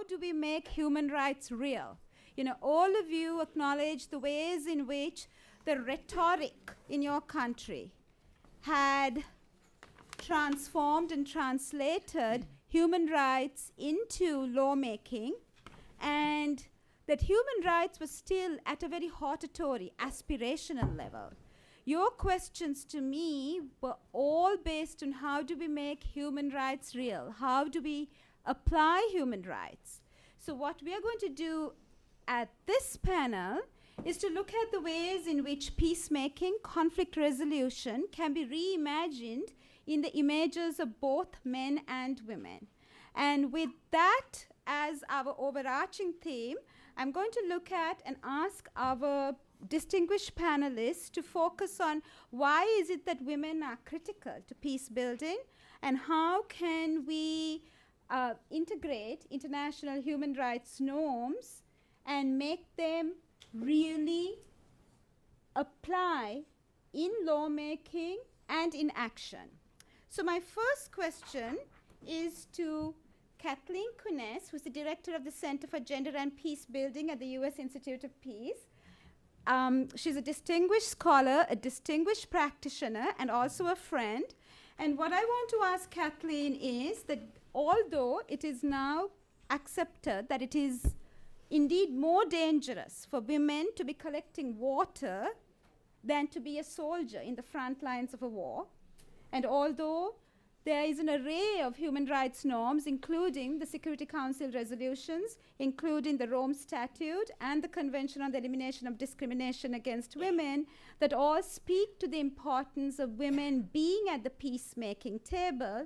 how do we make human rights real? You know, all of you acknowledge the ways in which the rhetoric in your country had transformed and translated human rights into lawmaking, and that human rights was still at a very hortatory, aspirational level. Your questions to me were all based on how do we make human rights real? How do we apply human rights? So what we are going to do at this panel is to look at the ways in which peacemaking, conflict resolution can be reimagined in the images of both men and women. And with that as our overarching theme, I'm going to look at and ask our distinguished panelists to focus on why is it that women are critical to peace building, and how can we integrate international human rights norms and make them really apply in lawmaking and in action. So my first question is to Kathleen Kunes, who's the director of the Center for Gender and Peace Building at the U.S. Institute of Peace. She's a distinguished scholar, a distinguished practitioner, and also a friend. And what I want to ask Kathleen is that although it is now accepted that it is indeed more dangerous for women to be collecting water than to be a soldier in the front lines of a war, and although there is an array of human rights norms, including the Security Council resolutions, including the Rome Statute and the Convention on the Elimination of Discrimination Against Women, that all speak to the importance of women being at the peacemaking table,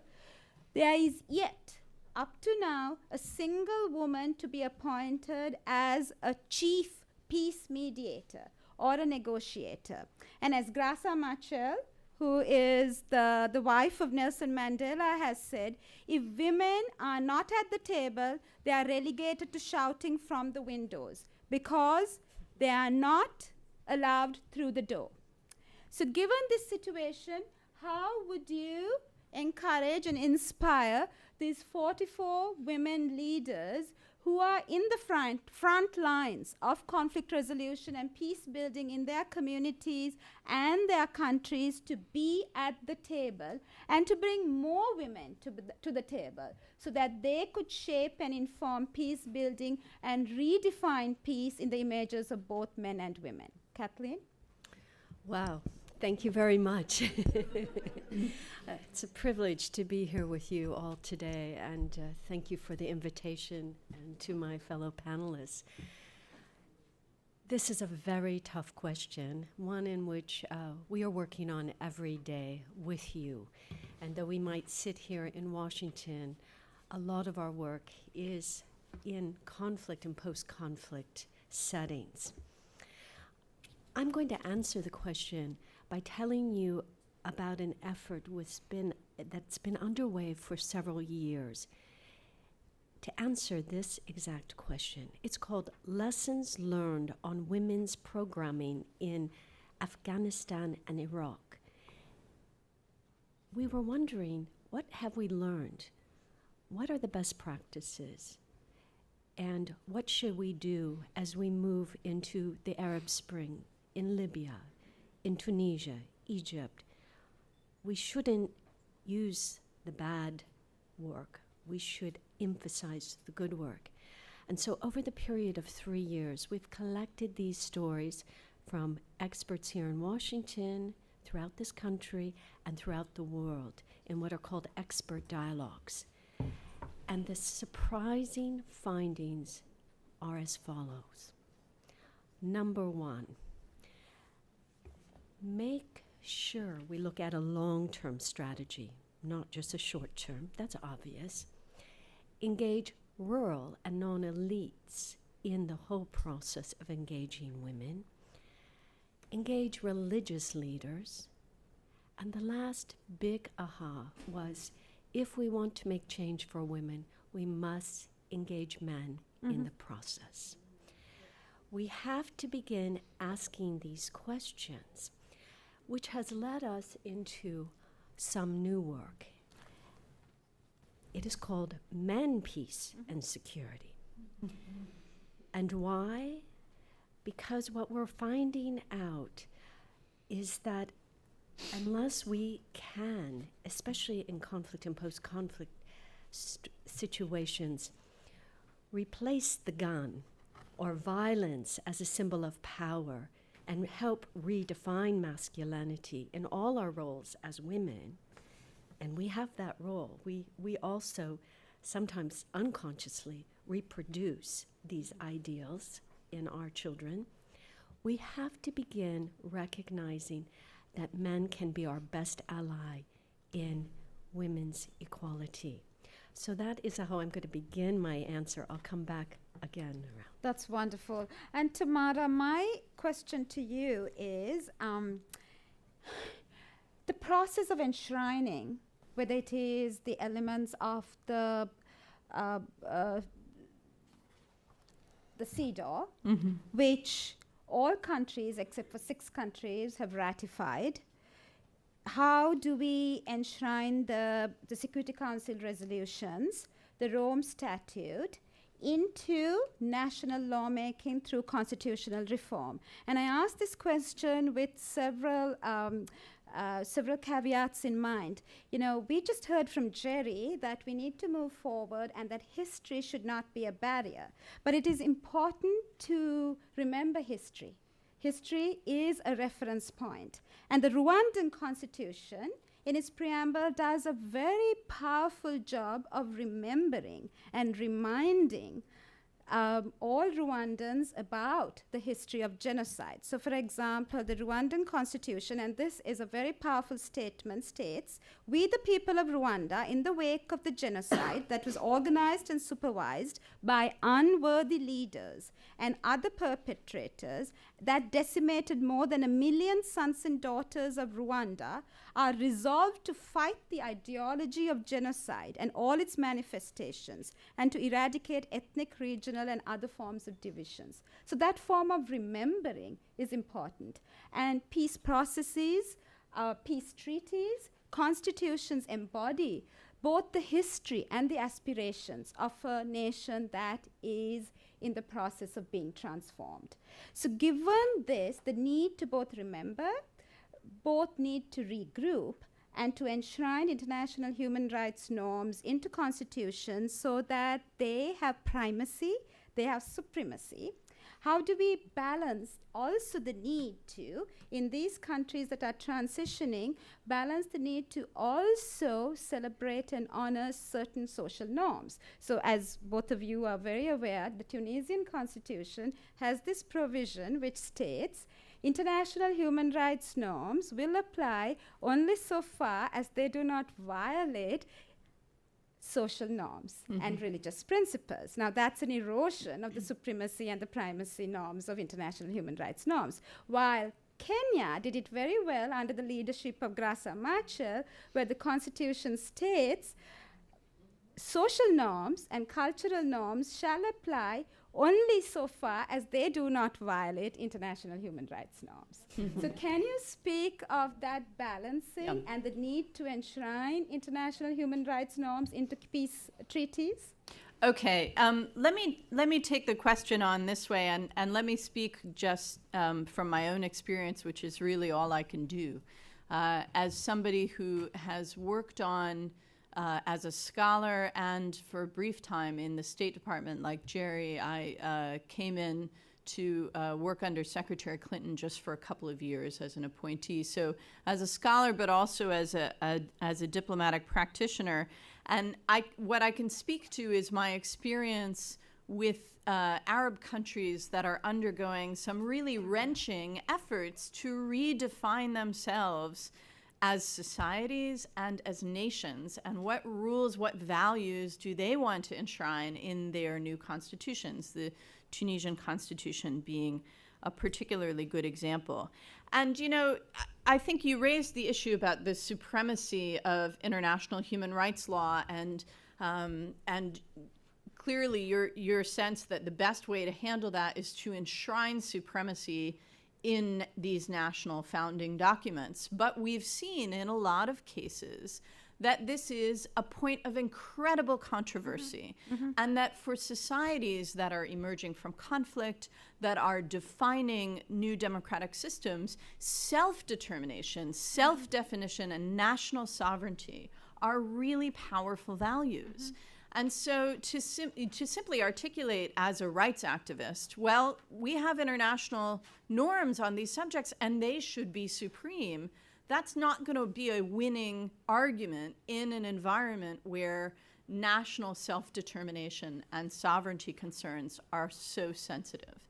there is yet, up to now, a single woman to be appointed as a chief peace mediator or a negotiator. And as Graça Machel, who is the wife of Nelson Mandela, has said, if women are not at the table, they are relegated to shouting from the windows because they are not allowed through the door. So given this situation, how would you encourage and inspire these 44 women leaders who are in the front lines of conflict resolution and peace building in their communities and their countries to be at the table, and to bring more women to the table so that they could shape and inform peace building and redefine peace in the images of both men and women? Kathleen? Wow. Thank you very much. It's a privilege to be here with you all today, and thank you for the invitation, and to my fellow panelists. This is a very tough question, one in which we are working on every day with you. And though we might sit here in Washington, a lot of our work is in conflict and post-conflict settings. I'm going to answer the question by telling you about an effort that's been underway for several years to answer this exact question. It's called Lessons Learned on Women's Programming in Afghanistan and Iraq. We were wondering, what have we learned? What are the best practices? And what should we do as we move into the Arab Spring in Libya, in Tunisia, Egypt? We shouldn't use the bad work. We should emphasize the good work. And so over the period of 3 years, we've collected these stories from experts here in Washington, throughout this country, and throughout the world in what are called expert dialogues. And the surprising findings are as follows. Number one, make sure we look at a long-term strategy, not just a short-term. That's obvious. Engage rural and non-elites in the whole process of engaging women. Engage religious leaders. And the last big aha was, if we want to make change for women, we must engage men in the process. We have to begin asking these questions, which has led us into some new work. It is called Men, Peace, and Security. And why? Because what we're finding out is that unless we can, especially in conflict and post-conflict situations, replace the gun or violence as a symbol of power and help redefine masculinity in all our roles as women, and we have that role. We also sometimes unconsciously reproduce these ideals in our children. We have to begin recognizing that men can be our best ally in women's equality. So that is how I'm going to begin my answer. I'll come back again. That's wonderful. And Tamara, my question to you is the process of enshrining, whether it is the elements of the CEDAW, which all countries except for 6 countries have ratified. How do we enshrine the Security Council resolutions, the Rome Statute, into national lawmaking through constitutional reform? And I ask this question with several caveats in mind. You know, we just heard from Jerry that we need to move forward and that history should not be a barrier. But it is important to remember history. History is a reference point. And the Rwandan Constitution, in its preamble, does a very powerful job of remembering and reminding all Rwandans about the history of genocide. So, for example, the Rwandan Constitution, and this is a very powerful statement, states, "We, the people of Rwanda, in the wake of the genocide that was organized and supervised by unworthy leaders and other perpetrators that decimated more than 1 million sons and daughters of Rwanda, are resolved to fight the ideology of genocide and all its manifestations and to eradicate ethnic, regional, and other forms of divisions." So that form of remembering is important. And peace processes, peace treaties, constitutions embody both the history and the aspirations of a nation that is in the process of being transformed. So given this, the need to both remember, both need to regroup, and to enshrine international human rights norms into constitutions so that they have primacy, they have supremacy. How do we balance also the need to, in these countries that are transitioning, balance the need to also celebrate and honor certain social norms? So as both of you are very aware, the Tunisian constitution has this provision which states, international human rights norms will apply only so far as they do not violate social norms and religious principles. Now, that's an erosion of the supremacy and the primacy norms of international human rights norms. While Kenya did it very well under the leadership of Graça Machel, where the constitution states social norms and cultural norms shall apply only so far as they do not violate international human rights norms. So can you speak of that balancing and the need to enshrine international human rights norms into peace treaties? Okay, let me take the question on this way, and let me speak just from my own experience, which is really all I can do. As somebody who has worked on as a scholar and for a brief time in the State Department, like Jerry, I came in to work under Secretary Clinton just for a couple of years as an appointee. So as a scholar, but also as a diplomatic practitioner. And what I can speak to is my experience with Arab countries that are undergoing some really wrenching efforts to redefine themselves as societies and as nations, and what rules, what values do they want to enshrine in their new constitutions, the Tunisian constitution being a particularly good example. And, you know, I think you raised the issue about the supremacy of international human rights law, and clearly your sense that the best way to handle that is to enshrine supremacy in these national founding documents. But we've seen in a lot of cases that this is a point of incredible controversy, and that for societies that are emerging from conflict, that are defining new democratic systems, self-determination, self-definition, and national sovereignty are really powerful values. And so to simply articulate as a rights activist, well, we have international norms on these subjects and they should be supreme. That's not going to be a winning argument in an environment where national self-determination and sovereignty concerns are so sensitive.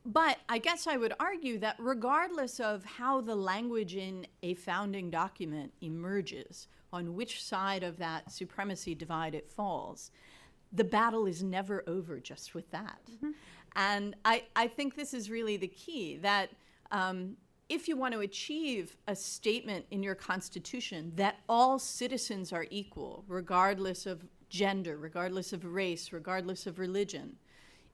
But I guess I would argue that regardless of how the language in a founding document emerges, on which side of that supremacy divide it falls, the battle is never over just with that. And I think this is really the key, that if you want to achieve a statement in your Constitution that all citizens are equal, regardless of gender, regardless of race, regardless of religion,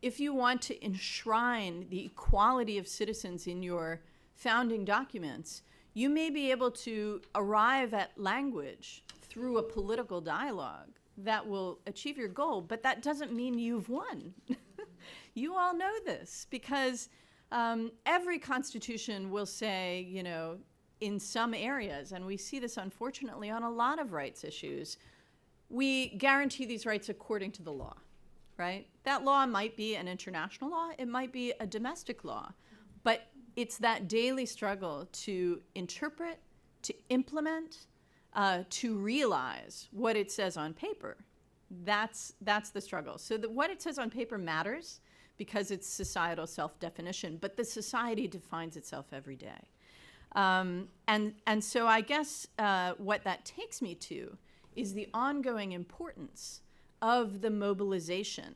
if you want to enshrine the equality of citizens in your founding documents, you may be able to arrive at language through a political dialogue that will achieve your goal, but that doesn't mean you've won. You all know this, because every constitution will say, you know, in some areas, and we see this unfortunately on a lot of rights issues, we guarantee these rights according to the law, right? That law might be an international law, it might be a domestic law, but it's that daily struggle to interpret, to implement, to realize what it says on paper. That's the struggle. So what it says on paper matters because it's societal self-definition, but the society defines itself every day. And so I guess what that takes me to is the ongoing importance of the mobilization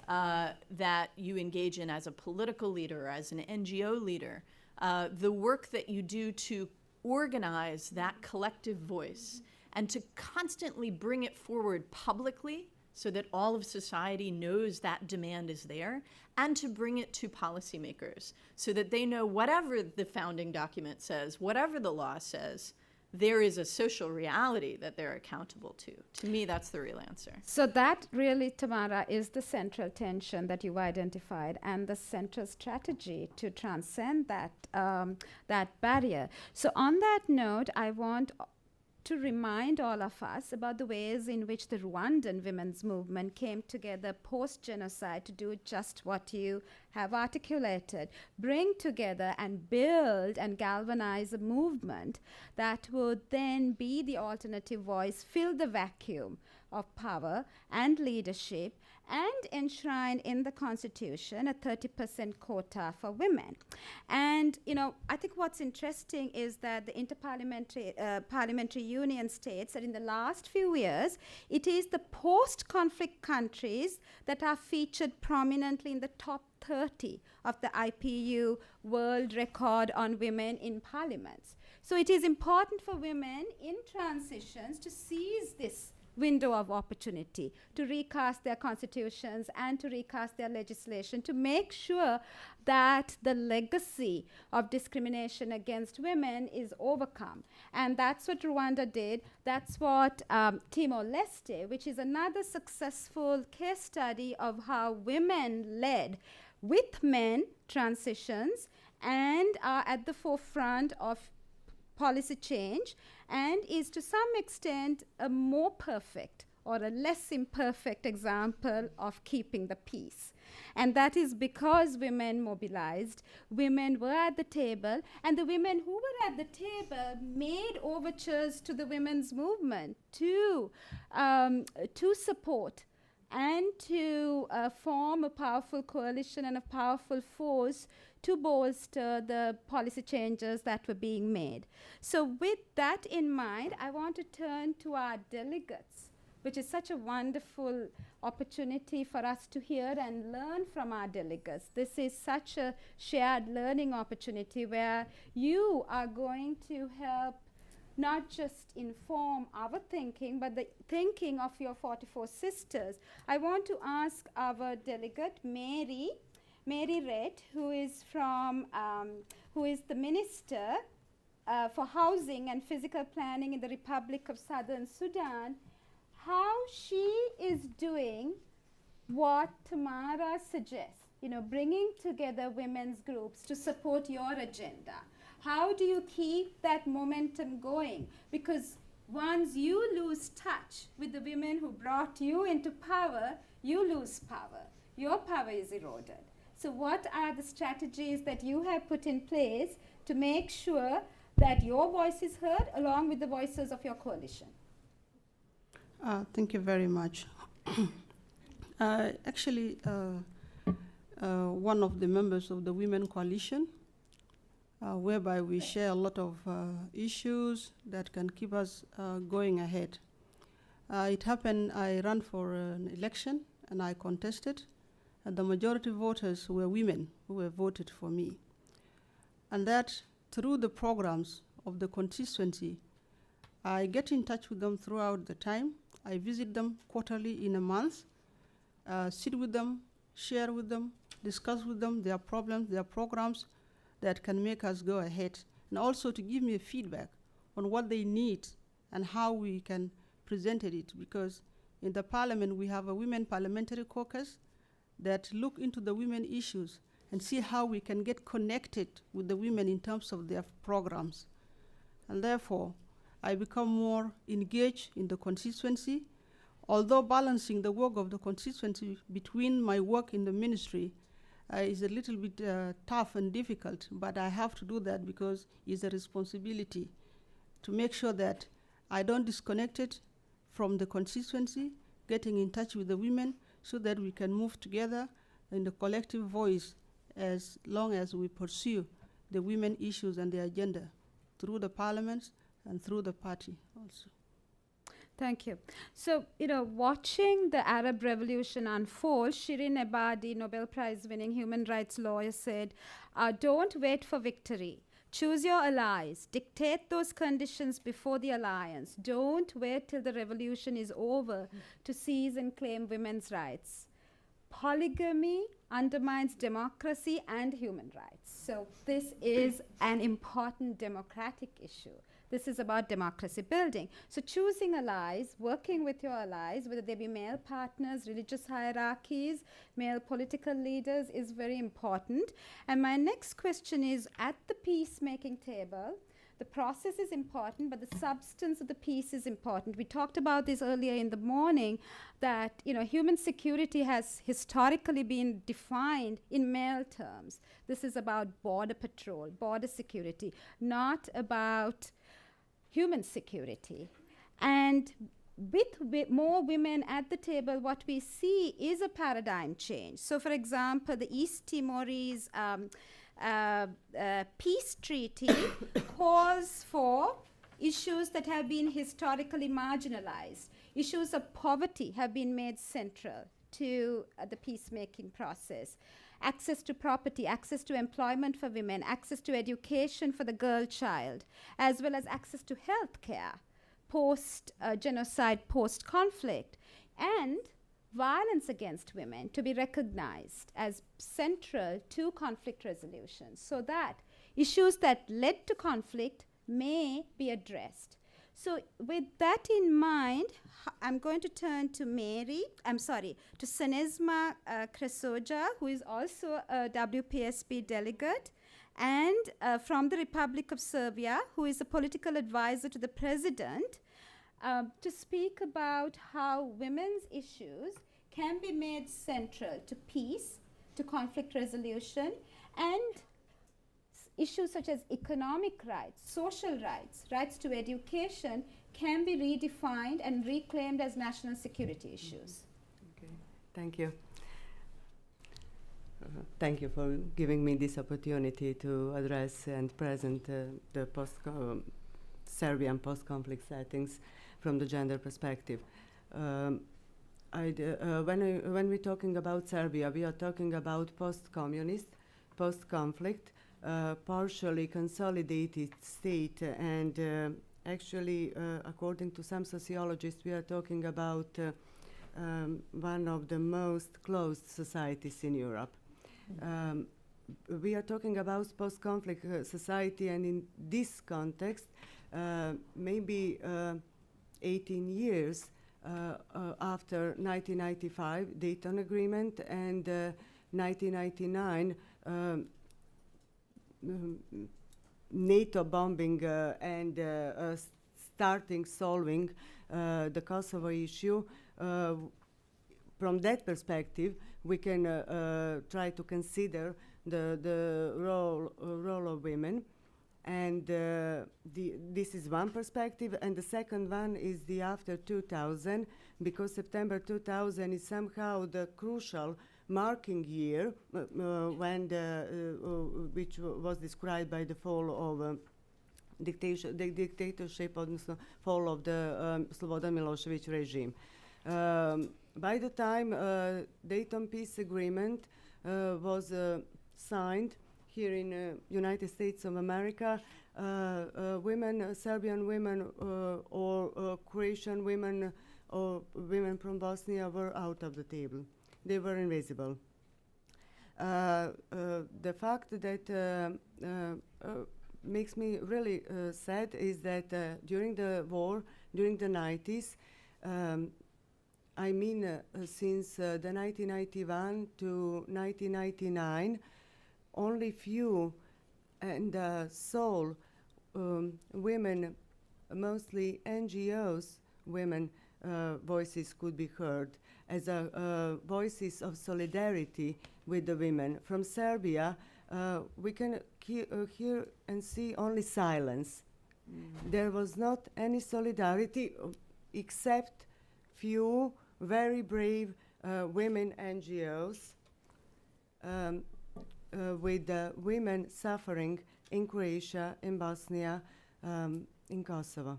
that you engage in as a political leader, as an NGO leader, the work that you do to organize that collective voice and to constantly bring it forward publicly so that all of society knows that demand is there, and to bring it to policymakers so that they know whatever the founding document says, whatever the law says, there is a social reality that they're accountable to. To me, that's the real answer. So that really, Tamara, is the central tension that you've identified and the central strategy to transcend that, that barrier. So on that note, I want to remind all of us about the ways in which the Rwandan women's movement came together post-genocide to do just what you have articulated, bring together and build and galvanize a movement that would then be the alternative voice, fill the vacuum of power and leadership, and enshrine in the Constitution a 30% quota for women. And, you know, I think what's interesting is that the Interparliamentary Parliamentary Union states that in the last few years, it is the post-conflict countries that are featured prominently in the top 30 of the IPU World Record on Women in Parliaments. So it is important for women in transitions to seize this window of opportunity to recast their constitutions and to recast their legislation to make sure that the legacy of discrimination against women is overcome. And that's what Rwanda did. That's what Timor-Leste, which is another successful case study of how women led with men transitions and are at the forefront of policy change, and is to some extent a more perfect or a less imperfect example of keeping the peace. And that is because women mobilized, women were at the table, and the women who were at the table made overtures to the women's movement to support and to form a powerful coalition and a powerful force to bolster the policy changes that were being made. So with that in mind, I want to turn to our delegates, which is such a wonderful opportunity for us to hear and learn from our delegates. This is such a shared learning opportunity where you are going to help not just inform our thinking, but the thinking of your 44 sisters. I want to ask our delegate, Mary Rett, who is the minister for housing and physical planning in the Republic of Southern Sudan, how she is doing what Tamara suggests, bringing together women's groups to support your agenda. How do you keep that momentum going? Because once you lose touch with the women who brought you into power, you lose power. Your power is eroded. So what are the strategies that you have put in place to make sure that your voice is heard along with the voices of your coalition? Thank you very much. Actually, one of the members of the Women Coalition, whereby we share a lot of issues that can keep us going ahead. It happened, I ran for an election and I contested, and the majority voters were women who were voted for me. And that through the programs of the constituency, I get in touch with them throughout the time. I visit them quarterly in a month, sit with them, share with them, discuss with them their problems, their programs that can make us go ahead, and also to give me feedback on what they need and how we can present it, because in the parliament we have a women parliamentary caucus that look into the women issues and see how we can get connected with the women in terms of their programs. And therefore, I become more engaged in the constituency, although balancing the work of the constituency between my work in the ministry is a little bit tough and difficult, but I have to do that because it's a responsibility to make sure that I don't disconnect it from the constituency, getting in touch with the women so that we can move together in the collective voice as long as we pursue the women issues and the agenda through the parliaments and through the party also. Thank you. So, watching the Arab Revolution unfold, Shirin Ebadi, Nobel Prize-winning human rights lawyer, said, don't wait for victory. Choose your allies. Dictate those conditions before the alliance. Don't wait till the revolution is over to seize and claim women's rights. Polygamy undermines democracy and human rights. So this is an important democratic issue. This is about democracy building. So choosing allies, working with your allies, whether they be male partners, religious hierarchies, male political leaders, is very important. And my next question is, at the peacemaking table, the process is important, but the substance of the peace is important. We talked about this earlier in the morning, that human security has historically been defined in male terms. This is about border patrol, border security, not about human security. And with more women at the table, what we see is a paradigm change. So, for example, the East Timorese peace treaty calls for issues that have been historically marginalized. Issues of poverty have been made central to the peacemaking process. Access to property, access to employment for women, access to education for the girl child, as well as access to health care, post-genocide, post-conflict, and violence against women to be recognized as central to conflict resolution, so that issues that led to conflict may be addressed. So with that in mind, I'm going to turn to to Senesma Kresoja, who is also a WPSP delegate, and from the Republic of Serbia, who is a political advisor to the president, to speak about how women's issues can be made central to peace, to conflict resolution, and issues such as economic rights, social rights, rights to education can be redefined and reclaimed as national security issues. Okay, thank you. Thank you for giving me this opportunity to address and present the Serbian post-conflict settings from the gender perspective. When we're talking about Serbia, we are talking about post-communist, post-conflict, partially consolidated state, and actually, according to some sociologists, we are talking about one of the most closed societies in Europe. we are talking about post-conflict society, and in this context, maybe 18 years after 1995 Dayton Agreement and 1999 NATO bombing and starting solving the Kosovo issue. From that perspective, we can try to consider the role of women. And this is one perspective, and the second one is the after 2000, because September 2000 is somehow the crucial marking year when which was described by the fall of the dictatorship, or the fall of the Slobodan Milosevic regime. By the time Dayton Peace Agreement was signed here in United States of America, women, Serbian women or Croatian women or women from Bosnia were out of the table. They were invisible. The fact that makes me really sad is that during the war, during the 90s, I mean since the 1991 to 1999, only few and sole women, mostly NGOs, women voices could be heard as voices of solidarity with the women. From Serbia, we can hear and see only silence. There was not any solidarity except few very brave women NGOs with women suffering in Croatia, in Bosnia, in Kosovo.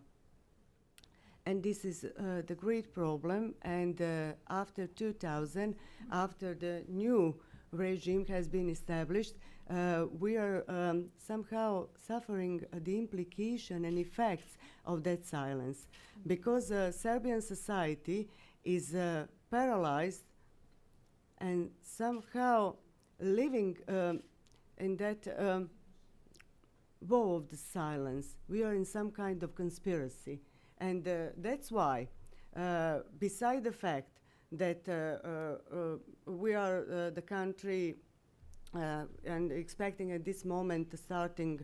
And this is the great problem. And after 2000, after the new regime has been established, we are somehow suffering the implication and effects of that silence, because Serbian society is paralyzed and somehow living in that wall of the silence. We are in some kind of conspiracy. And that's why, beside the fact that we are the country and expecting at this moment starting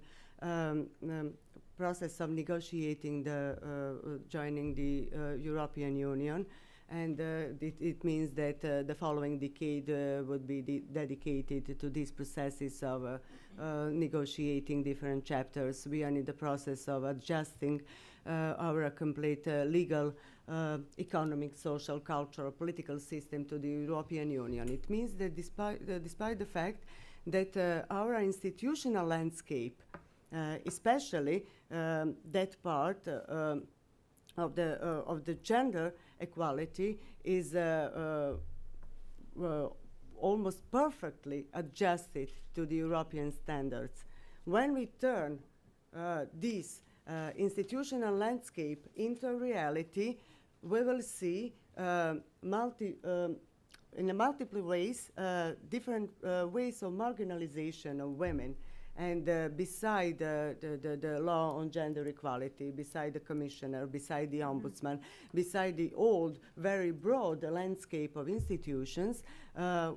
process of negotiating the joining the European Union, and it means that the following decade would be dedicated to these processes of negotiating different chapters. We are in the process of adjusting our complete legal, economic, social, cultural, political system to the European Union. It means that despite the fact that our institutional landscape, especially that part of the gender equality, is almost perfectly adjusted to the European standards. When we turn this institutional landscape into reality, we will see in multiple ways different ways of marginalization of women. And beside the law on gender equality, beside the commissioner, beside the ombudsman, beside the old, very broad landscape of institutions,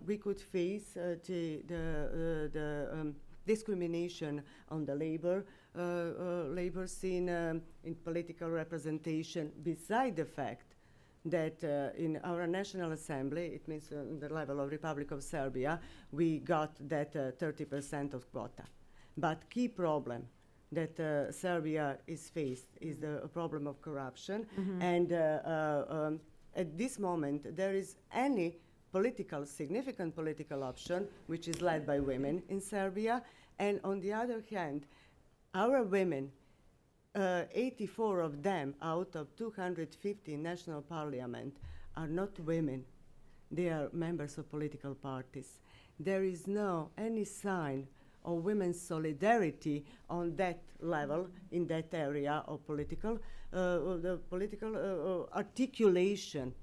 we could face the discrimination on the labor scene, in political representation, beside the fact that in our National Assembly, it means the level of Republic of Serbia, we got that 30% of quota. But key problem that Serbia is faced is the problem of corruption. And at this moment, there is any significant political option which is led by women in Serbia. And on the other hand, our women, 84 of them out of 250 national parliament are not women. They are members of political parties. There is no any sign of women's solidarity on that level, in that area of political articulation.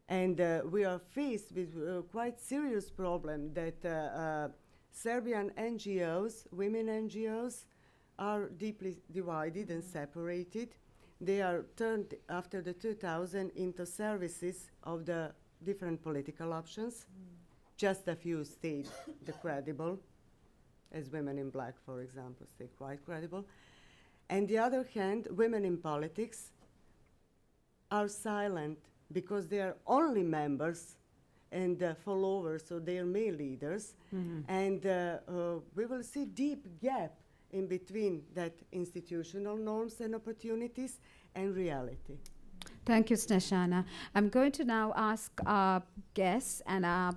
And we are faced with quite serious problem that Serbian NGOs, women NGOs, are deeply divided and separated. They are turned after the 2000 into services of the different political options. Just a few stayed the credible, as Women in Black, for example, stay quite credible. On the other hand, women in politics are silent because they are only members and followers, so they are male leaders. And we will see deep gap in between that institutional norms and opportunities and reality. Thank you, Sneshana. I'm going to now ask our guests and our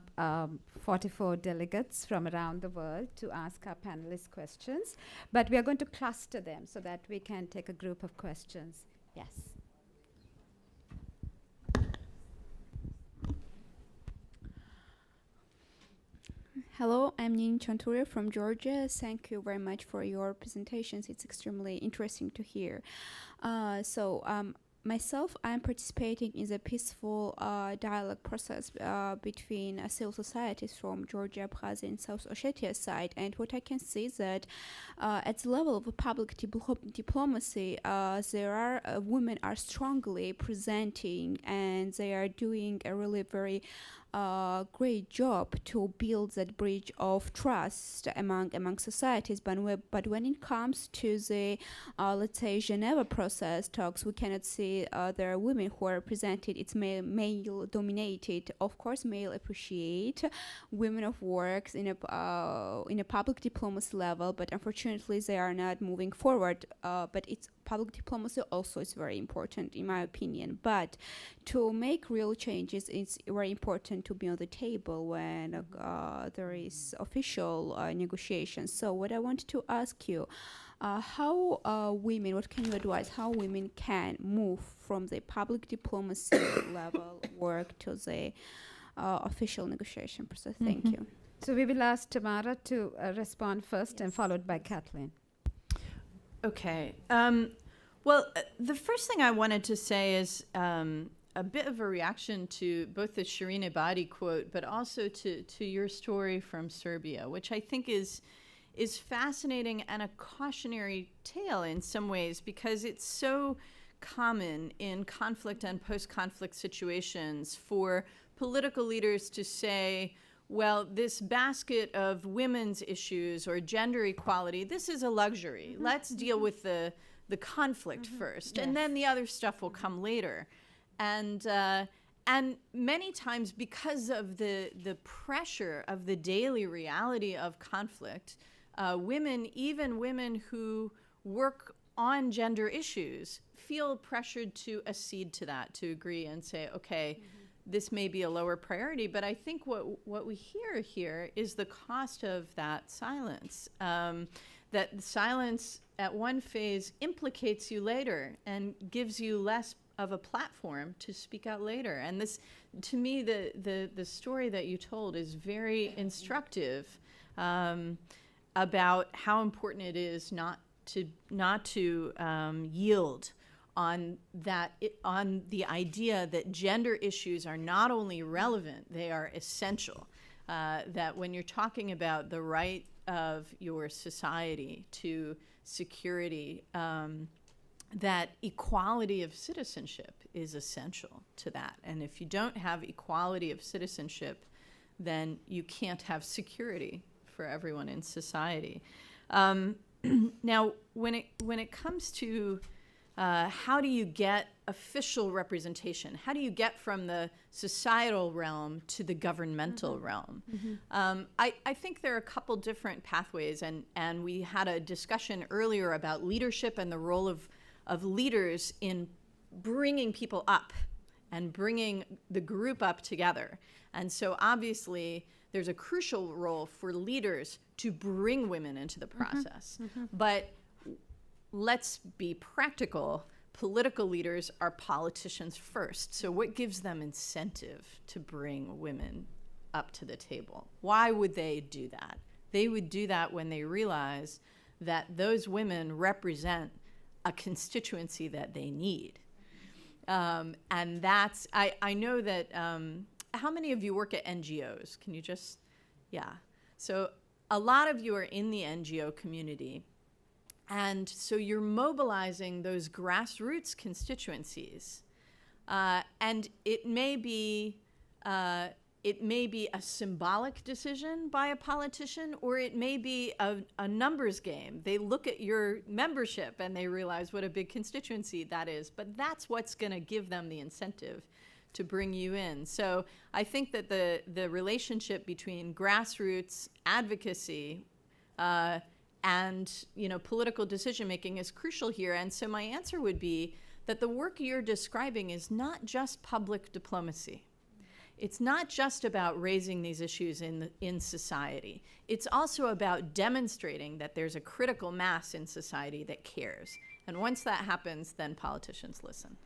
44 delegates from around the world to ask our panelists questions, but we are going to cluster them so that we can take a group of questions. Yes. Hello, I'm Nini Chanturia from Georgia. Thank you very much for your presentations. It's extremely interesting to hear. Myself, I'm participating in the peaceful dialogue process between civil societies from Georgia, Abkhazia, and South Ossetia side. And what I can see is that at the level of public diplomacy, there are women are strongly presenting, and they are doing a really very great job to build that bridge of trust among societies. But when it comes to the let's say Geneva process talks, we cannot see there are women who are represented. It's male dominated. Of course, male appreciate women of works in a public diplomacy level, but unfortunately they are not moving forward. But it's public diplomacy also is very important in my opinion. But to make real changes, it's very important to be on the table when there is official negotiations. So what I wanted to ask you, how women, what can you advise, how women can move from the public diplomacy level work to the official negotiation process? Thank you. So we will ask Tamara to respond first, and followed by Kathleen. Okay. The first thing I wanted to say is a bit of a reaction to both the Shireen Ebadi quote, but also to your story from Serbia, which I think is fascinating and a cautionary tale in some ways, because it's so common in conflict and post-conflict situations for political leaders to say, well, this basket of women's issues or gender equality, this is a luxury. Let's deal with the conflict first, and then the other stuff will come later. And many times, because of the pressure of the daily reality of conflict, women, even women who work on gender issues, feel pressured to accede to that, to agree and say, okay, this may be a lower priority. But I think what we hear here is the cost of that silence. That silence at one phase implicates you later and gives you less of a platform to speak out later. And this, to me, the story that you told is very instructive about how important it is not to yield on the idea that gender issues are not only relevant, they are essential. That when you're talking about the right of your society to security, that equality of citizenship is essential to that. And if you don't have equality of citizenship, then you can't have security for everyone in society. Now, when it comes to how do you get official representation? How do you get from the societal realm to the governmental realm? I think there are a couple different pathways, and we had a discussion earlier about leadership and the role of leaders in bringing people up and bringing the group up together. And so obviously there's a crucial role for leaders to bring women into the process. But let's be practical. Political leaders are politicians first. So what gives them incentive to bring women up to the table? Why would they do that? They would do that when they realize that those women represent a constituency that they need. And that's, I know that, how many of you work at NGOs? Can you just, yeah. So a lot of you are in the NGO community, and so you're mobilizing those grassroots constituencies. And it may be a symbolic decision by a politician, or it may be a numbers game. They look at your membership and they realize what a big constituency that is, but that's what's going to give them the incentive to bring you in. So I think that the relationship between grassroots advocacy and political decision making is crucial here. And so my answer would be that the work you're describing is not just public diplomacy. It's not just about raising these issues in society. It's also about demonstrating that there's a critical mass in society that cares. And once that happens, then politicians listen.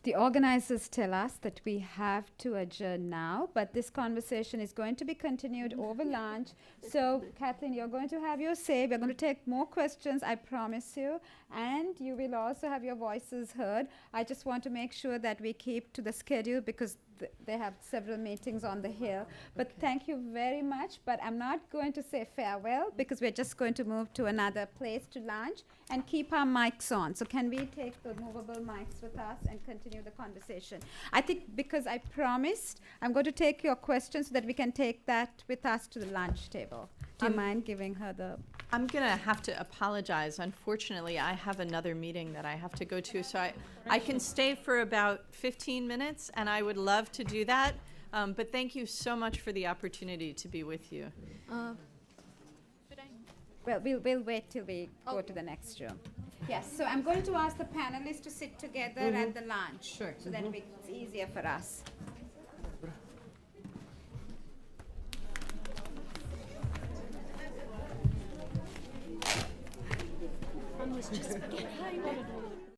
The organizers tell us that we have to adjourn now, but this conversation is going to be continued over lunch. So, Kathleen, you're going to have your say. We're going to take more questions, I promise you, and you will also have your voices heard. I just want to make sure that we keep to the schedule because they have several meetings on the Hill. But thank you very much. But I'm not going to say farewell because we're just going to move to another place to lunch and keep our mics on. So can we take the movable mics with us and continue the conversation? I think because I promised, I'm going to take your questions so that we can take that with us to the lunch table. Do you mind giving her the... I'm going to have to apologize. Unfortunately, I have another meeting that I have to go to, so I can stay for about 15 minutes, and I would love to do that. But thank you so much for the opportunity to be with you. Well, we'll wait till we go to the next room. Yes, so I'm going to ask the panelists to sit together at the lunch. Sure. So that it's easier for us. One was just behind it.